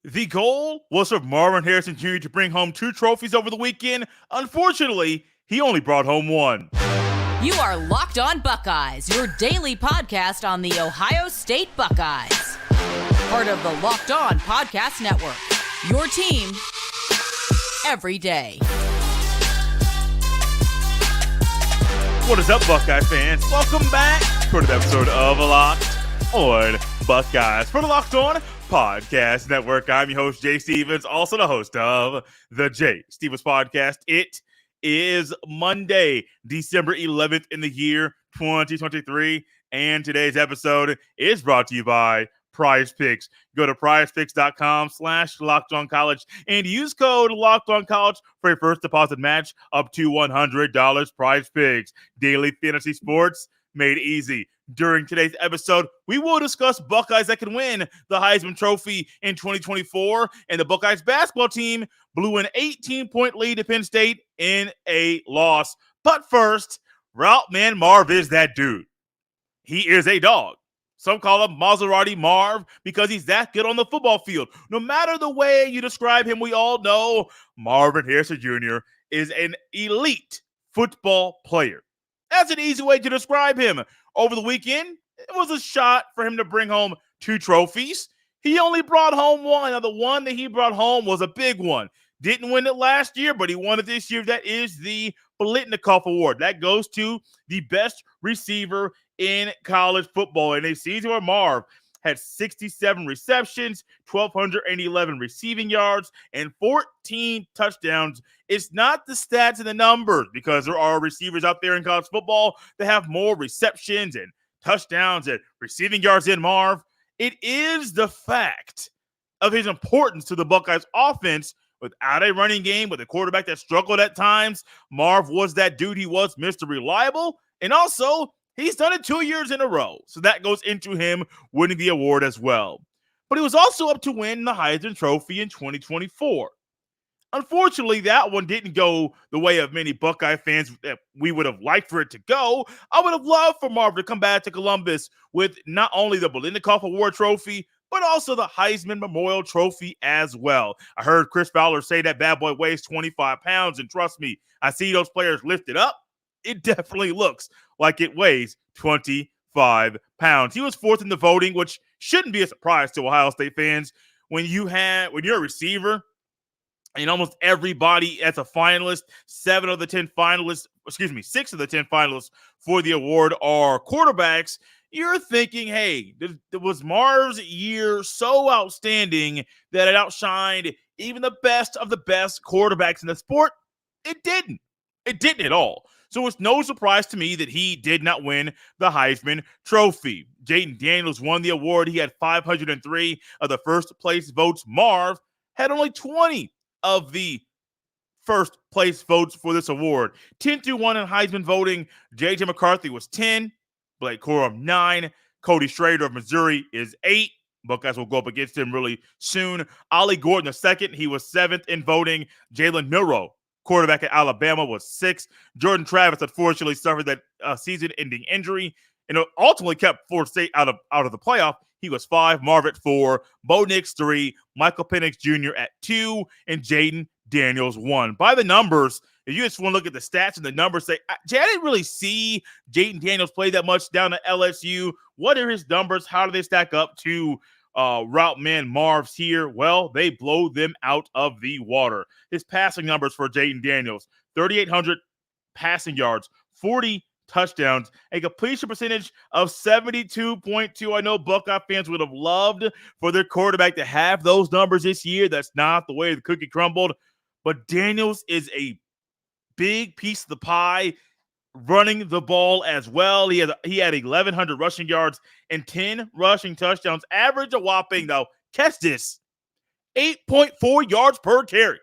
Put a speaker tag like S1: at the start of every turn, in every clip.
S1: The goal was for Marvin Harrison Jr. to bring home 2 trophies over the weekend. Unfortunately, he only brought home 1.
S2: You are Locked On Buckeyes, your daily podcast on the Ohio State Buckeyes. Part of the Locked On Podcast Network, your team every day.
S1: What is up, Buckeye fans? Welcome back to another episode of Locked On Buckeyes for the Locked On Podcast Network. I'm your host, Jay Stevens, also the host of the Jay Stevens Podcast. It is Monday, December 11th in the year 2023, and today's episode is brought to you by PrizePicks. Go to prizepicks.com/LockedOnCollege and use code LockedOnCollege for a first deposit match up to $100. PrizePicks, daily fantasy sports made easy. During today's episode, we will discuss Buckeyes that can win the Heisman Trophy in 2024, and the Buckeyes basketball team blew an 18-point lead to Penn State in a loss. But first, Route Man Marv is that dude. He is a dog. Some call him Maserati Marv because he's that good on the football field. No matter the way you describe him, we all know Marvin Harrison Jr. is an elite football player. That's an easy way to describe him. Over the weekend, it was a shot for him to bring home 2 trophies. He only brought home 1. Now, the one that he brought home was a big one. Didn't win it last year, but he won it this year. That is the Biletnikoff Award. That goes to the best receiver in college football. In a season where Marv had 67 receptions, 1,211 receiving yards, and 14 touchdowns. It's not the stats and the numbers, because there are receivers out there in college football that have more receptions and touchdowns and receiving yards than Marv. It is the fact of his importance to the Buckeyes offense. Without a running game, with a quarterback that struggled at times, Marv was that dude. He was Mr. Reliable, and also he's done it 2 years in a row. So that goes into him winning the award as well. But he was also up to win the Heisman Trophy in 2024. Unfortunately, that one didn't go the way of many Buckeye fans that we would have liked for it to go. I would have loved for Marv to come back to Columbus with not only the Biletnikoff Award trophy, but also the Heisman Memorial Trophy as well. I heard Chris Fowler say that bad boy weighs 25 pounds, and trust me, I see those players lifted up. It definitely looks like it weighs 25 pounds. He was 4th in the voting, which shouldn't be a surprise to Ohio State fans. When you're a receiver, and almost everybody as a finalist, 6 of the 10 finalists for the award are quarterbacks, you're thinking, hey, was Marv's year so outstanding that it outshined even the best of the best quarterbacks in the sport? It didn't. It didn't at all. So it's no surprise to me that he did not win the Heisman Trophy. Jayden Daniels won the award. He had 503 of the first place votes. Marv had only 20 of the first place votes for this award. 10-1 in Heisman voting. J.J. McCarthy was 10. Blake Corum 9. Cody Schrader of Missouri is 8. Buckeyes will go up against him really soon. Ollie Gordon II, he was 7th in voting. Jalen Milroe, quarterback at Alabama, was 6th. Jordan Travis unfortunately suffered that season-ending injury and ultimately kept Florida State out of the playoff. He was 5. Marv at 4. Bo Nix 3. Michael Penix Jr. at 2. And Jayden Daniels 1. By the numbers, if you just want to look at the stats and the numbers, say, Jay, I didn't really see Jayden Daniels play that much down at LSU. What are his numbers? How do they stack up to Route Man Marv's here? Well, they blow them out of the water. His passing numbers for Jayden Daniels: 3,800 passing yards, 40 touchdowns, a completion percentage of 72.2. I know Buckeye fans would have loved for their quarterback to have those numbers this year. That's not the way the cookie crumbled. But Daniels is a big piece of the pie, running the ball as well. He had 1,100 rushing yards and 10 rushing touchdowns. Average a whopping, though, catch this, 8.4 yards per carry.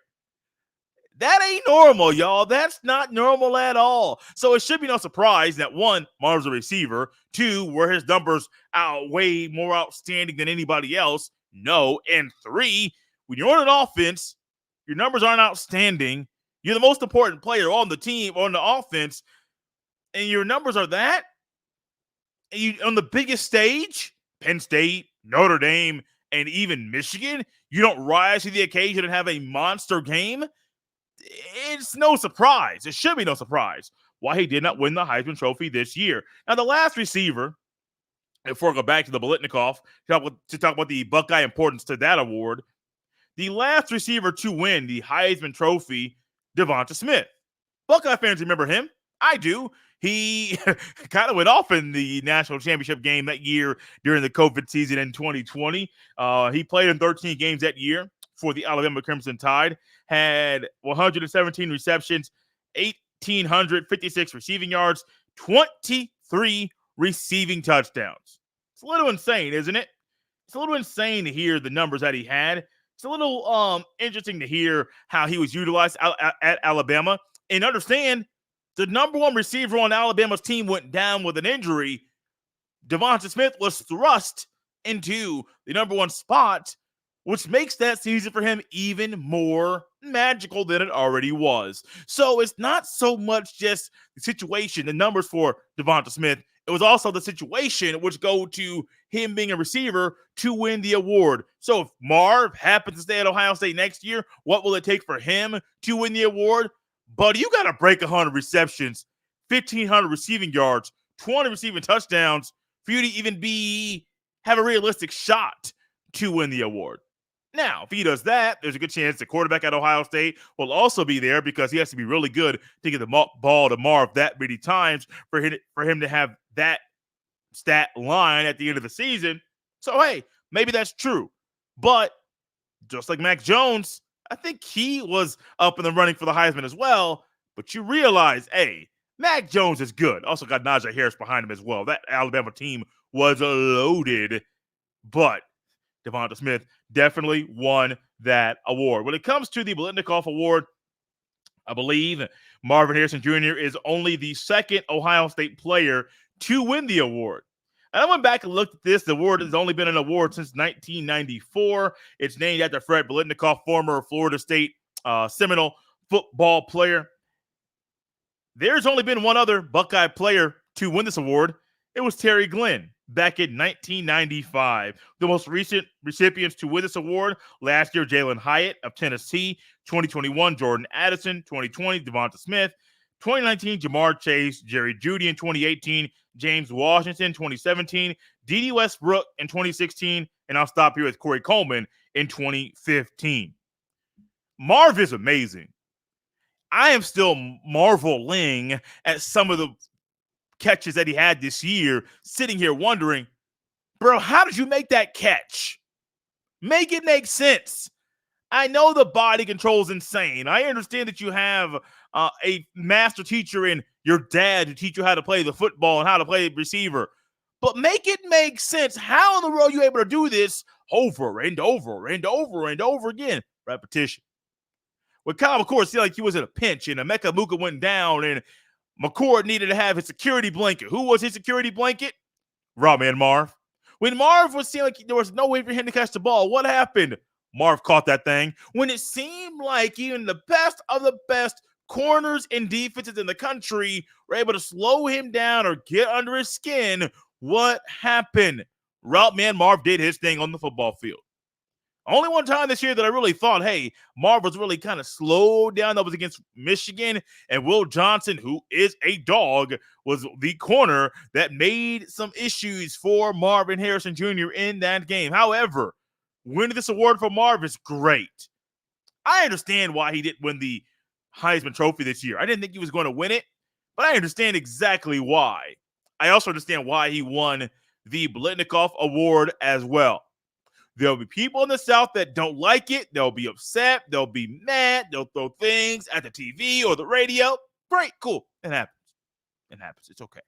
S1: That ain't normal, y'all. That's not normal at all. So it should be no surprise that, 1, Marv's a receiver. 2, where his numbers are way more outstanding than anybody else. No. And 3, when you're on an offense, your numbers aren't outstanding. You're the most important player on the team, on the offense, and your numbers are that. And you on the biggest stage, Penn State, Notre Dame, and even Michigan, you don't rise to the occasion and have a monster game, it's no surprise. It should be no surprise why he did not win the Heisman Trophy this year. Now, the last receiver, before I go back to the Biletnikoff, to talk about the Buckeye importance to that award, the last receiver to win the Heisman Trophy, Devonta Smith. Buckeye fans remember him. I do. He kind of went off in the national championship game that year during the COVID season in 2020. He played in 13 games that year for the Alabama Crimson Tide, had 117 receptions, 1,856 receiving yards, 23 receiving touchdowns. It's a little insane, isn't it? It's a little insane to hear the numbers that he had. It's a little interesting to hear how he was utilized at Alabama. And understand, the number one receiver on Alabama's team went down with an injury. Devonta Smith was thrust into the number one spot, which makes that season for him even more magical than it already was. So it's not so much just the situation, the numbers for Devonta Smith. It was also the situation which go to him being a receiver to win the award. So if Marv happens to stay at Ohio State next year, what will it take for him to win the award? Buddy, you got to break 100 receptions, 1,500 receiving yards, 20 receiving touchdowns for you to even have a realistic shot to win the award. Now, if he does that, there's a good chance the quarterback at Ohio State will also be there because he has to be really good to get the ball to Marv that many times for him to have that stat line at the end of the season. So, hey, maybe that's true. But just like Mac Jones, I think he was up in the running for the Heisman as well. But you realize, hey, Mac Jones is good. Also got Najee Harris behind him as well. That Alabama team was loaded. But Devonta Smith definitely won that award. When it comes to the Biletnikoff Award, I believe Marvin Harrison Jr. is only the second Ohio State player to win the award. And I went back and looked at this. The award has only been an award since 1994. It's named after Fred Biletnikoff, former Florida State Seminole football player. There's only been one other Buckeye player to win this award. It was Terry Glenn back in 1995. The most recent recipients to win this award last year, Jalen Hyatt of Tennessee, 2021, Jordan Addison, 2020, Devonta Smith, 2019, Jamar Chase, Jerry Jeudy in 2018, James Washington, 2017, D.D. Westbrook in 2016, and I'll stop here with Corey Coleman in 2015. Marv is amazing. I am still marveling at some of the catches that he had this year, sitting here wondering, bro, how did you make that catch? Make it make sense. I know the body control is insane. I understand that you have a master teacher in your dad to teach you how to play the football and how to play receiver, but make it make sense. How in the world are you able to do this over and over and over and over again? Repetition. With Kyle McCord, it seemed like he was in a pinch and Emeka Muka went down and McCord needed to have his security blanket. Who was his security blanket? Raw man Marv. When Marv was seeing like there was no way for him to catch the ball, what happened? Marv caught that thing. When it seemed like even the best of the best corners and defenses in the country were able to slow him down or get under his skin, what happened? Route man Marv did his thing on the football field. Only one time this year that I really thought, hey, Marv was really kind of slowed down. That was against Michigan, and Will Johnson, who is a dog, was the corner that made some issues for Marvin Harrison Jr. in that game. However, winning this award for Marv is great. I understand why he didn't win the Heisman Trophy this year. I didn't think he was going to win it, but I understand exactly why. I also understand why he won the Biletnikoff Award as well. There'll be people in the South that don't like it. They'll be upset. They'll be mad. They'll throw things at the TV or the radio. Great, cool. It happens. It happens. It's okay.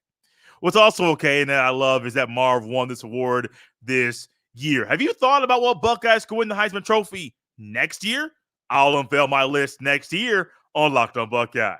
S1: What's also okay and that I love is that Marv won this award this year. Have you thought about what Buckeyes could win the Heisman Trophy next year? I'll unveil my list next year on Locked On Buckeyes.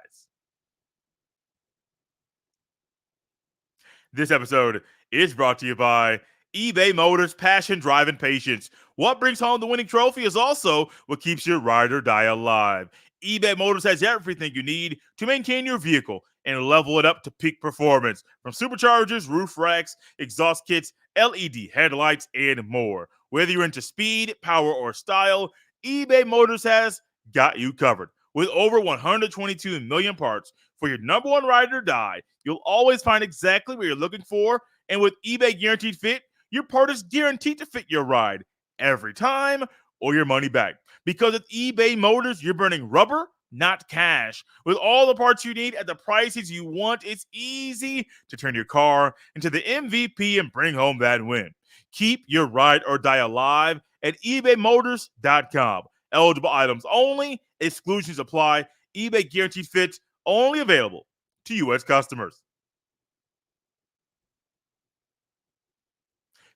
S1: This episode is brought to you by eBay Motors, passion, drive, and patience. What brings home the winning trophy is also what keeps your ride or die alive. eBay Motors has everything you need to maintain your vehicle and level it up to peak performance. From superchargers, roof racks, exhaust kits, LED headlights, and more. Whether you're into speed, power, or style, eBay Motors has got you covered. With over 122 million parts for your number one ride or die, you'll always find exactly what you're looking for. And with eBay Guaranteed Fit, your part is guaranteed to fit your ride every time or your money back. Because with eBay Motors, you're burning rubber, not cash. With all the parts you need at the prices you want, it's easy to turn your car into the MVP and bring home that win. Keep your ride or die alive at ebaymotors.com. Eligible items only. Exclusions apply. eBay Guaranteed Fit only available to U.S. customers.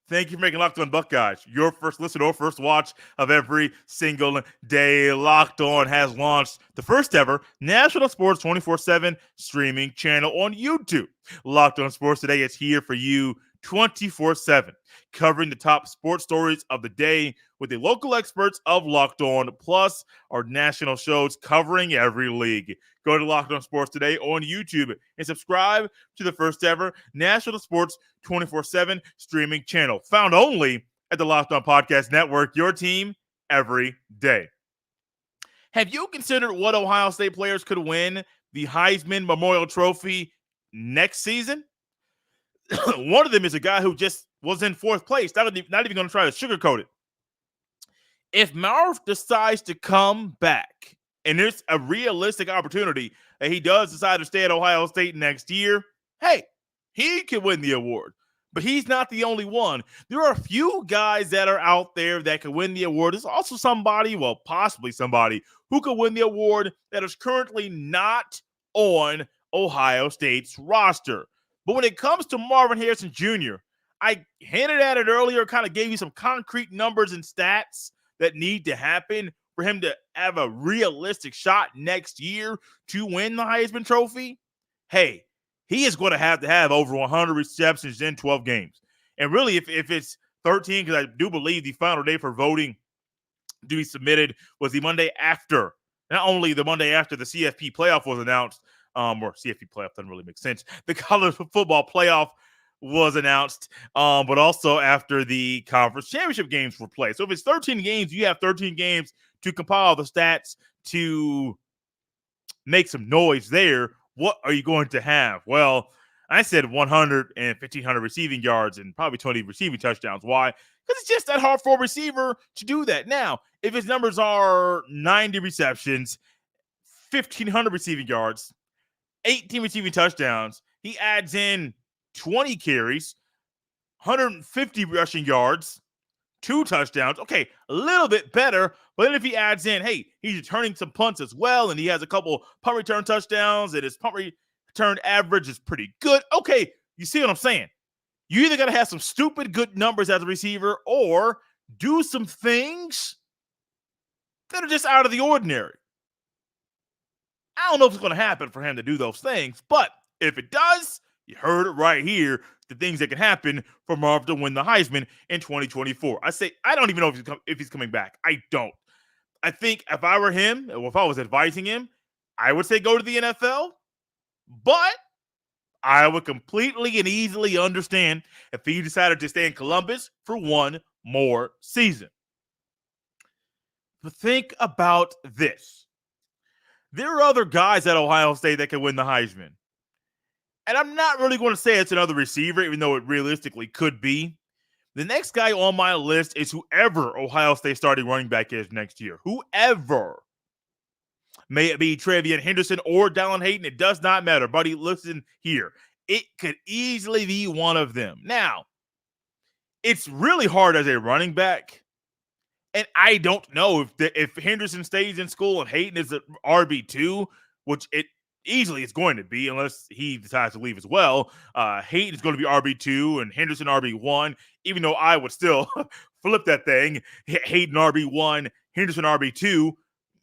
S1: Thank you for making Locked On Buckeyes your first listen or first watch of every single day. Locked On has launched the first ever national sports 24/7 streaming channel on YouTube. Locked On Sports Today is here for you 24/7, covering the top sports stories of the day with the local experts of Locked On, plus our national shows covering every league. Go to Locked On Sports Today on YouTube and subscribe to the first ever national sports 24/7 streaming channel, found only at the Locked On Podcast Network, your team every day. Have you considered what Ohio State players could win the Heisman Memorial Trophy next season? One of them is a guy who just was in fourth place, not even going to try to sugarcoat it. If Marv decides to come back, and there's a realistic opportunity that he does decide to stay at Ohio State next year, hey, he could win the award. But he's not the only one. There are a few guys that are out there that could win the award. There's also somebody, well, possibly somebody, who could win the award that is currently not on Ohio State's roster. But when it comes to Marvin Harrison Jr., I hinted at it earlier, kind of gave you some concrete numbers and stats that need to happen for him to have a realistic shot next year to win the Heisman Trophy. Hey, he is going to have over 100 receptions in 12 games. And really, if it's 13, because I do believe the final day for voting to be submitted was the Monday after, not only the Monday after the CFP playoff was announced, or CFP playoff doesn't really make sense. The college football playoff was announced, but also after the conference championship games were played. So if it's 13 games, you have 13 games to compile the stats to make some noise there. What are you going to have? Well, I said 100 and 1,500 receiving yards and probably 20 receiving touchdowns. Why? Because it's just that hard for a receiver to do that. Now, if his numbers are 90 receptions, 1,500 receiving yards, 18 receiving touchdowns, he adds in 20 carries, 150 rushing yards, 2 touchdowns. Okay, a little bit better, but then if he adds in, hey, he's returning some punts as well, and he has a couple punt return touchdowns, and his punt return average is pretty good. Okay, you see what I'm saying? You either got to have some stupid good numbers as a receiver or do some things that are just out of the ordinary. I don't know if it's going to happen for him to do those things, but if it does, you heard it right here, the things that can happen for Marv to win the Heisman in 2024. I don't even know if he's coming back. I don't. I think if I were him, or if I was advising him, I would say go to the NFL, but I would completely and easily understand if he decided to stay in Columbus for one more season. But think about this. There are other guys at Ohio State that can win the Heisman. And I'm not really going to say it's another receiver, even though it realistically could be. The next guy on my list is whoever Ohio State starting running back is next year. Whoever. May it be Travion Henderson or Dallin Hayden, it does not matter. Buddy, listen here. It could easily be one of them. Now, it's really hard as a running back. And I don't know if Henderson stays in school and Hayden is at RB2, which it easily is going to be unless he decides to leave as well. Hayden is going to be RB2 and Henderson RB1, even though I would still flip that thing. Hayden RB1, Henderson RB2.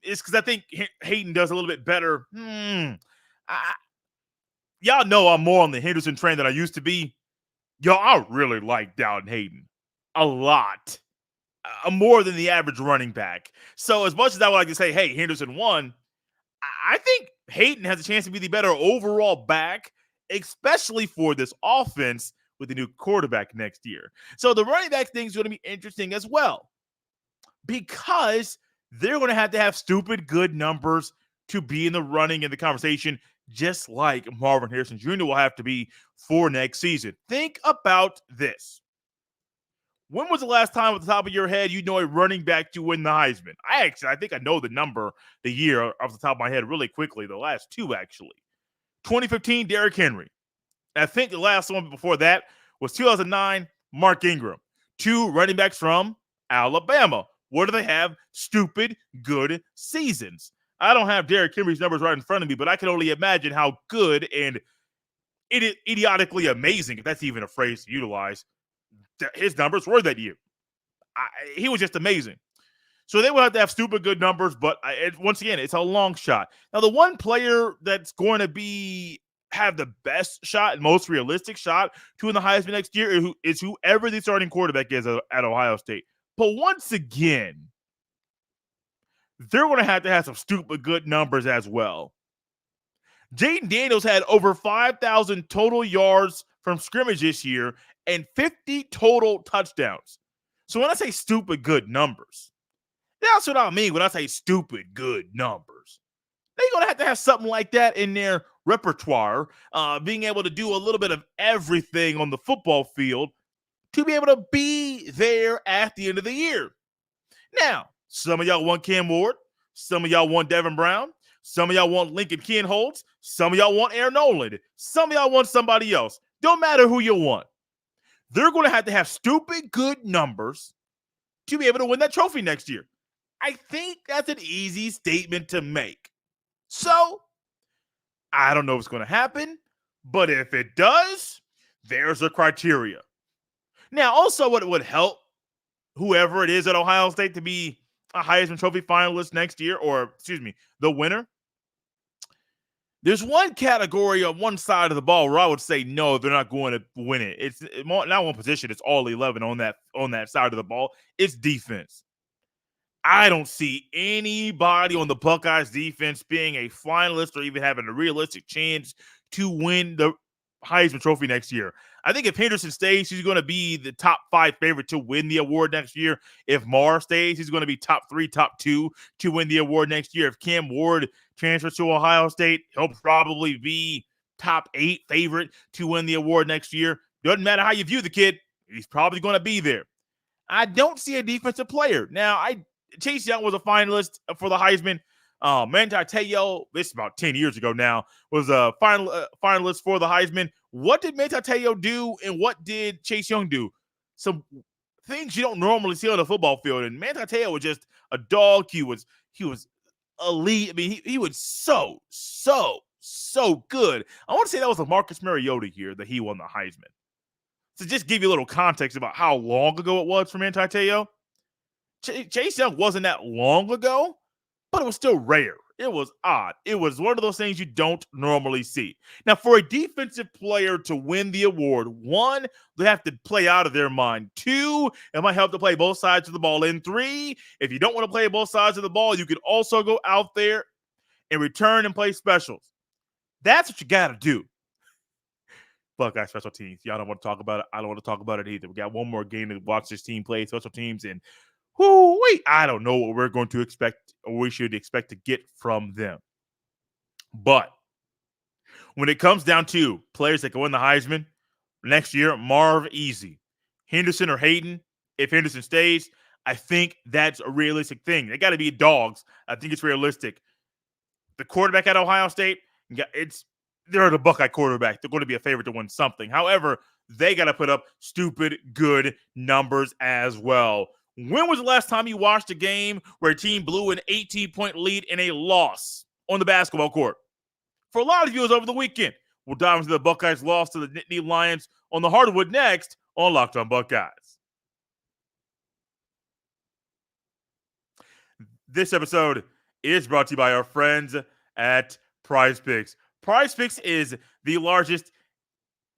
S1: It's because I think Hayden does a little bit better. Y'all know I'm more on the Henderson train than I used to be. Y'all, I really like Dallin Hayden a lot. More than the average running back. So as much as I would like to say, hey, Henderson won, I think Hayden has a chance to be the better overall back, especially for this offense with the new quarterback next year. So the running back thing is going to be interesting as well because they're going to have stupid good numbers to be in the running in the conversation, just like Marvin Harrison Jr. will have to be for next season. Think about this. When was the last time at the top of your head you know a running back to win the Heisman? I think I know the year off the top of my head really quickly, the last two actually. 2015, Derrick Henry. And I think the last one before that was 2009, Mark Ingram. Two running backs from Alabama. What do they have? Stupid good seasons. I don't have Derrick Henry's numbers right in front of me, but I can only imagine how good and idiotically amazing, if that's even a phrase to utilize, his numbers were that year. He was just amazing. So they will have stupid good numbers, but once again, it's a long shot. Now, the one player that's going to have the best shot and most realistic shot to win the Heisman next year is whoever the starting quarterback is at Ohio State. But once again, they're going to have some stupid good numbers as well. Jaden Daniels had over 5,000 total yards from scrimmage this year and 50 total touchdowns. So when I say stupid good numbers, that's what I mean when I say stupid good numbers. They're going to have something like that in their repertoire, being able to do a little bit of everything on the football field to be able to be there at the end of the year. Now, some of y'all want Cam Ward. Some of y'all want Devin Brown. Some of y'all want Lincoln Kienholz. Some of y'all want Aaron Noland. Some of y'all want somebody else. Don't matter who you want. They're going to have stupid good numbers to be able to win that trophy next year. I think that's an easy statement to make. So, I don't know what's going to happen, but if it does, there's a criteria. Now, also what would help whoever it is at Ohio State to be a Heisman Trophy finalist next year, the winner. There's one category on one side of the ball where I would say no, they're not going to win it. It's not one position, it's all 11 on that side of the ball. It's defense. I don't see anybody on the Buckeyes defense being a finalist or even having a realistic chance to win the Heisman Trophy next year. I think if Henderson stays, he's going to be the top 5 favorite to win the award next year. If Marr stays, he's going to be top 3, top 2 to win the award next year. If Cam Ward transfers to Ohio State, he'll probably be top 8 favorite to win the award next year. Doesn't matter how you view the kid, he's probably going to be there. I don't see a defensive player. Now, Chase Young was a finalist for the Heisman. Manti Te'o, this is about 10 years ago now, was a finalist for the Heisman. What did Manti Te'o do and what did Chase Young do? Some things you don't normally see on the football field. And Manti Te'o was just a dog. He was elite. I mean, he was so good. I want to say that was a Marcus Mariota year that he won the Heisman. So just give you a little context about how long ago it was for Manti Te'o. Chase Young wasn't that long ago, but it was still rare. It was odd. It was one of those things you don't normally see. Now, for a defensive player to win the award, 1, they have to play out of their mind. 2, it might help to play both sides of the ball. And 3, if you don't want to play both sides of the ball, you can also go out there and return and play specials. That's what you got to do. Buckeye special teams. Y'all don't want to talk about it. I don't want to talk about it either. We got one more game to watch this team play special teams, and I don't know what we're going to expect or we should expect to get from them. But when it comes down to players that can win the Heisman next year, Marv, easy. Henderson or Hayden, if Henderson stays, I think that's a realistic thing. They got to be dogs. I think it's realistic. The quarterback at Ohio State, they're the Buckeye quarterback. They're going to be a favorite to win something. However, they got to put up stupid good numbers as well. When was the last time you watched a game where a team blew an 18-point lead in a loss on the basketball court? For a lot of you, it was over the weekend. We'll dive into the Buckeyes' loss to the Nittany Lions on the hardwood next on Locked On Buckeyes. This episode is brought to you by our friends at PrizePicks. PrizePicks is the largest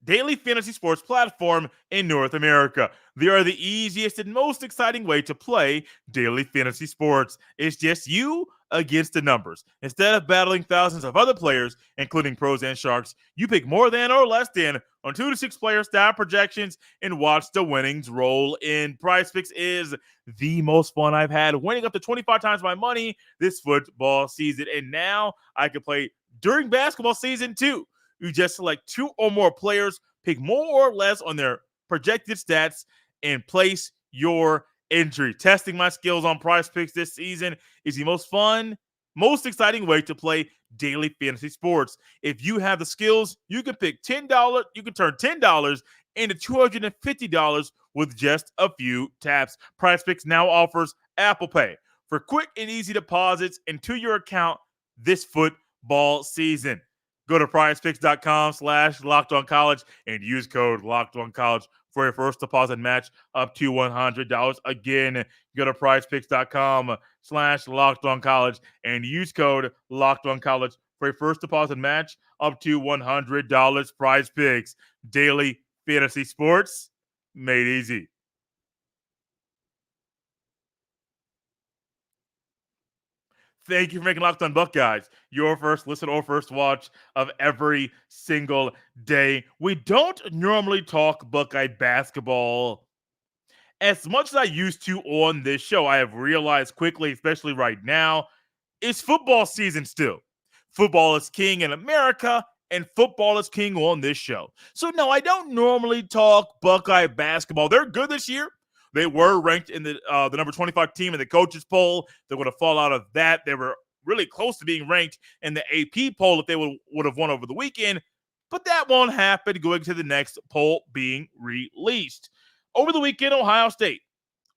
S1: daily fantasy sports platform in North America. They are the easiest and most exciting way to play daily fantasy sports. It's just you, against the numbers. Instead of battling thousands of other players, including pros and sharks, you pick more than or less than on 2 to 6 player stat projections and watch the winnings roll in. PrizePicks is the most fun I've had, winning up to 25 times my money this football season. And now I can play during basketball season too. You just select 2 or more players, pick more or less on their projected stats, and place your entry. Testing my skills on PrizePicks this season is the most fun, most exciting way to play daily fantasy sports. If you have the skills, you can pick $10. You can turn $10 into $250 with just a few taps. PrizePicks now offers Apple Pay for quick and easy deposits into your account this football season. Go to prizepicks.com/lockedoncollege and use code LockedOnCollege for your first deposit match up to $100. Again, go to prizepicks.com/lockedoncollege and use code LockedOnCollege for your first deposit match up to $100. PrizePicks, daily fantasy sports made easy. Thank you for making Locked On Buckeyes your first listen or first watch of every single day. We don't normally talk Buckeye basketball as much as I used to on this show. I have realized quickly, especially right now, it's football season still. Football is king in America, and football is king on this show. So no, I don't normally talk Buckeye basketball. They're good this year. They were ranked in the number 25 team in the coaches poll. They're going to fall out of that. They were really close to being ranked in the AP poll if they would have won over the weekend. But that won't happen going to the next poll being released. Over the weekend, Ohio State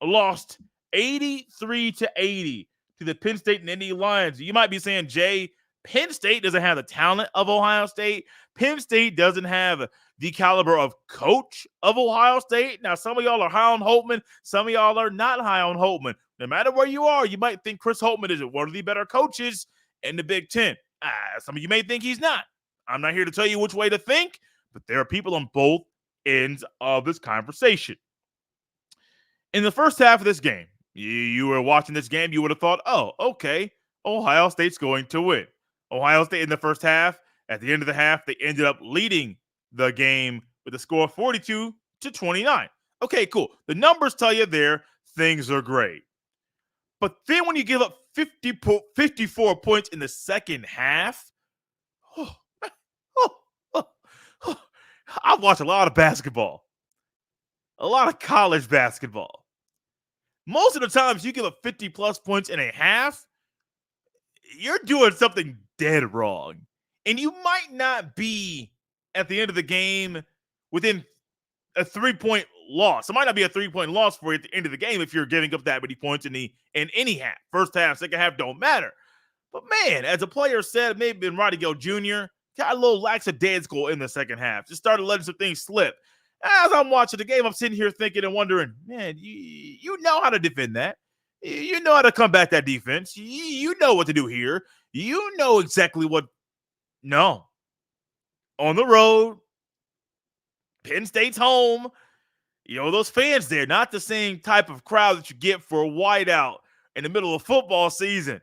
S1: lost 83-80 to the Penn State and Indy Lions. You might be saying, Jay, Penn State doesn't have the talent of Ohio State. Penn State doesn't have the caliber of coach of Ohio State. Now, some of y'all are high on Holtman. Some of y'all are not high on Holtman. No matter where you are, you might think Chris Holtman is one of the better coaches in the Big Ten. Some of you may think he's not. I'm not here to tell you which way to think, but there are people on both ends of this conversation. In the first half of this game, you were watching this game, you would have thought, oh, okay, Ohio State's going to win. Ohio State in the first half, at the end of the half, they ended up leading the game with a score of 42-29. Okay, cool. The numbers tell you there things are great. But then when you give up 54 points in the second half, I've watched a lot of basketball, a lot of college basketball. Most of the times you give up 50-plus points in a half, you're doing something dead wrong. And you might not be at the end of the game within a 3-point loss. It might not be a 3-point loss for you at the end of the game if you're giving up that many points in any half. First half, second half don't matter. But man, as a player said, maybe Roddy Gill Jr., got a little lackadaisical in the second half. Just started letting some things slip. As I'm watching the game, I'm sitting here thinking and wondering, man, you know how to defend that. You know how to combat that defense. You know what to do here. You know exactly what. No. On the road, Penn State's home. You know, those fans there, not the same type of crowd that you get for a whiteout in the middle of football season.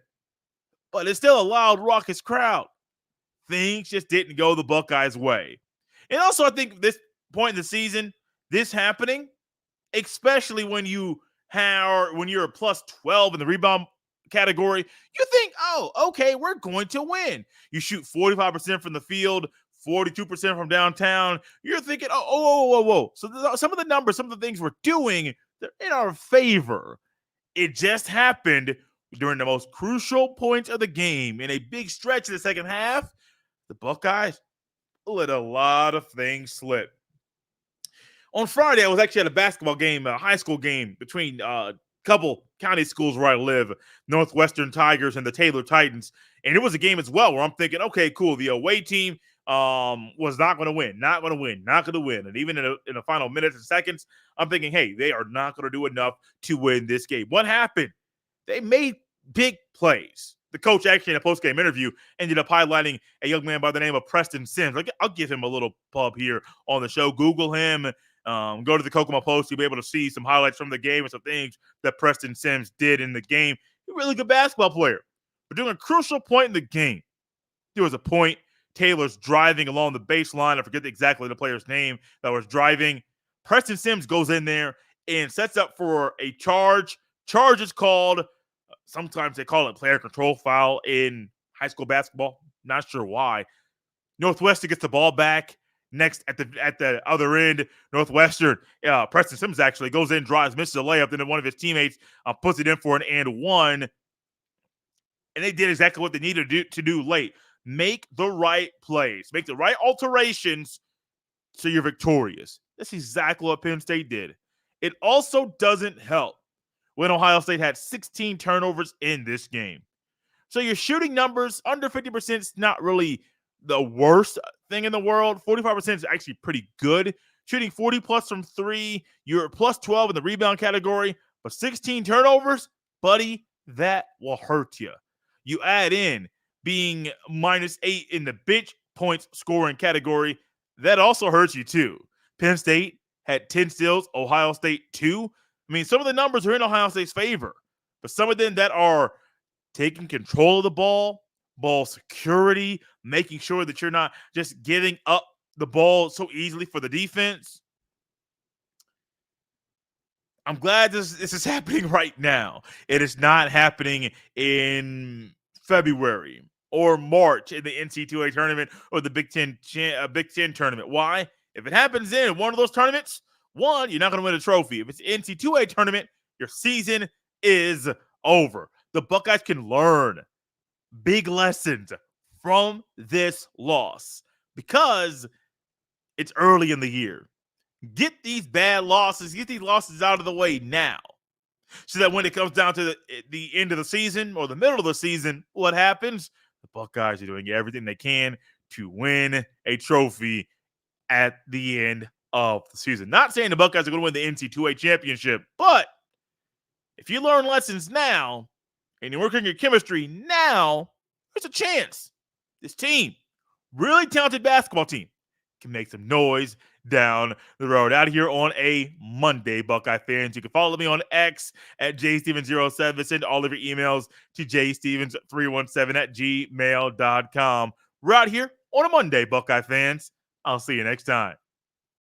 S1: But it's still a loud, raucous crowd. Things just didn't go the Buckeyes' way. And also, I think this point in the season, this happening, especially when you're a plus 12 in the rebound category, you think, oh, okay, we're going to win. You shoot 45% from the field, 42% from downtown. You're thinking, whoa. So some of the numbers, some of the things we're doing, they're in our favor. It just happened during the most crucial points of the game in a big stretch in the second half. The Buckeyes let a lot of things slip. On Friday, I was actually at a basketball game, a high school game between a couple county schools where I live, Northwestern Tigers and the Taylor Titans. And it was a game as well where I'm thinking, okay, cool. The away team was not going to win. And even in the final minutes and seconds, I'm thinking, hey, they are not going to do enough to win this game. What happened? They made big plays. The coach actually in a post-game interview ended up highlighting a young man by the name of Preston Sims. I'll give him a little pub here on the show. Google him. Go to the Kokomo Post. You'll be able to see some highlights from the game and some things that Preston Sims did in the game. He's a really good basketball player. But during a crucial point in the game, there was a point Taylor's driving along the baseline. I forget exactly the player's name that was driving. Preston Sims goes in there and sets up for a charge. Charge is called. Sometimes they call it player control foul in high school basketball. Not sure why. Northwestern gets the ball back. Next at the other end, Northwestern, Preston Sims actually goes in, drives, misses a layup. Then one of his teammates puts it in for an and one. And they did exactly what they needed to do late. Make the right plays. Make the right alterations so you're victorious. That's exactly what Penn State did. It also doesn't help when Ohio State had 16 turnovers in this game. So your shooting numbers, under 50% is not really the worst thing in the world. 45% is actually pretty good. Shooting 40-plus from three, you're plus 12 in the rebound category. But 16 turnovers, buddy, that will hurt you. You add in being -8 in the bench points scoring category, that also hurts you too. Penn State had 10 steals, Ohio State 2. I mean, some of the numbers are in Ohio State's favor, but some of them that are taking control of the ball security, making sure that you're not just giving up the ball so easily for the defense. I'm glad this is happening right now. It is not happening in February or March in the NC2A tournament or the Big Ten tournament. Why? If it happens in one of those tournaments, one, you're not going to win a trophy. If it's NC2A tournament, your season is over. The Buckeyes can learn big lessons from this loss because it's early in the year. Get these bad losses, get these losses out of the way now so that when it comes down to the end of the season or the middle of the season, what happens? The Buckeyes are doing everything they can to win a trophy at the end of the season. Not saying the Buckeyes are going to win the NC2A championship, but if you learn lessons now and you're working your chemistry now, there's a chance this team, really talented basketball team, can make some noise down the road. Out here on a Monday, Buckeye fans. You can follow me on X at jstevens07. Send all of your emails to jstevens317 at gmail.com. We're out here on a Monday, Buckeye fans. I'll see you next time.